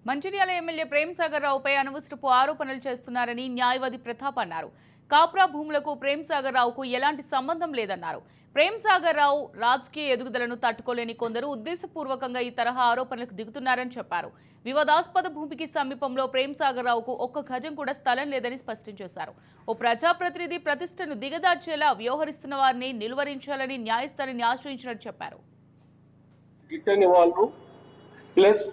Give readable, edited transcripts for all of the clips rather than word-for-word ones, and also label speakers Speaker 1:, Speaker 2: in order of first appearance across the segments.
Speaker 1: Mancherial MLA Prem Sagar రావుపై అనవసరపు ఆరోపణలు చేస్తున్నారని న్యాయవాది ప్రతాప్ అన్నారు. కాప్రా భూములకు ప్రేమ్ సాగర్ రావుకు ఎలాంటి సంబంధం లేదన్నారు. ప్రేమ్ సాగర్ రావు రాజకీయ ఎదుగుదలను తట్టుకోలేని కొందరు ఉద్దేశపూర్వకంగా ఈ తరహా ఆరోపణలకు దిగుతున్నారని చెప్పారు. వివాదాస్పద భూమికి సమీపంలో ప్రేమ్ సాగర్ రావుకు ఒక్క గజం కూడా స్థలం లేదని స్పష్టం చేశారు. ఓ ప్రజాప్రతినిధి ప్రతిష్టను దిగదార్చేలా వ్యవహరిస్తున్న వారిని నిలువరించాలని న్యాయస్థానాన్ని ఆశ్రయించినట్టు చెప్పారు.
Speaker 2: Plus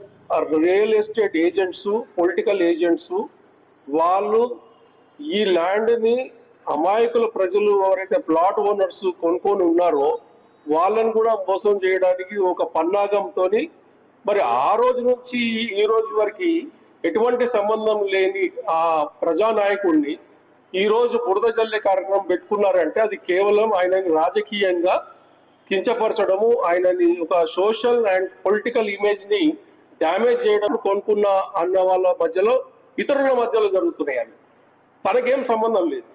Speaker 2: real estate agents, political agents వాళ్ళు ఈ ల్యాండ్ని అమాయకుల ప్రజలు ఎవరైతే ప్లాట్ ఓనర్స్ కొనుక్కొని ఉన్నారో వాళ్ళని కూడా మోసం చేయడానికి ఒక పన్నాగంతో మరి ఆ రోజు నుంచి ఈ రోజు వరకు ఎటువంటి సంబంధం లేని ఆ ప్రజానాయకుడిని ఈరోజు బురద జల్లే కార్యక్రమం పెట్టుకున్నారంటే అది కేవలం ఆయనని రాజకీయంగా కించపరచడము, ఆయనని ఒక సోషల్ అండ్ పొలిటికల్ ఇమేజ్ని డ్యామేజ్ చేయడం కొనుక్కున్న అన్న వాళ్ళ మధ్యలో ఇతరుల మధ్యలో జరుగుతున్నాయి. అవి తనకేం సంబంధం లేదు.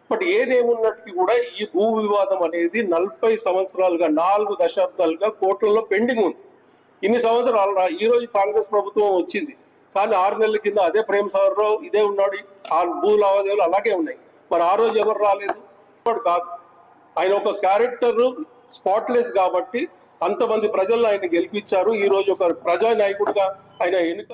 Speaker 2: బట్ ఏదేమున్నట్టుకి కూడా ఈ భూ వివాదం అనేది 40 సంవత్సరాలుగా 4 దశాబ్దాలుగా కోర్టులలో పెండింగ్ ఉంది. ఇన్ని సంవత్సరాలు ఈ రోజు కాంగ్రెస్ ప్రభుత్వం వచ్చింది, కానీ 6 నెలల కింద అదే ప్రేమ్ సాగర్ రావు ఇదే ఉన్నాడు. ఆ భూ లావాదేవీలు అలాగే ఉన్నాయి. మరి ఆ రోజు ఎవరు రాలేదు? కాదు, ఆయన ఒక క్యారెక్టర్ స్పాట్లెస్ కాబట్టి అంతమంది ప్రజలు ఆయన గెలిపించారు. ఈ రోజు ఒక ప్రజానాయకుడిగా ఆయన ఎన్నిక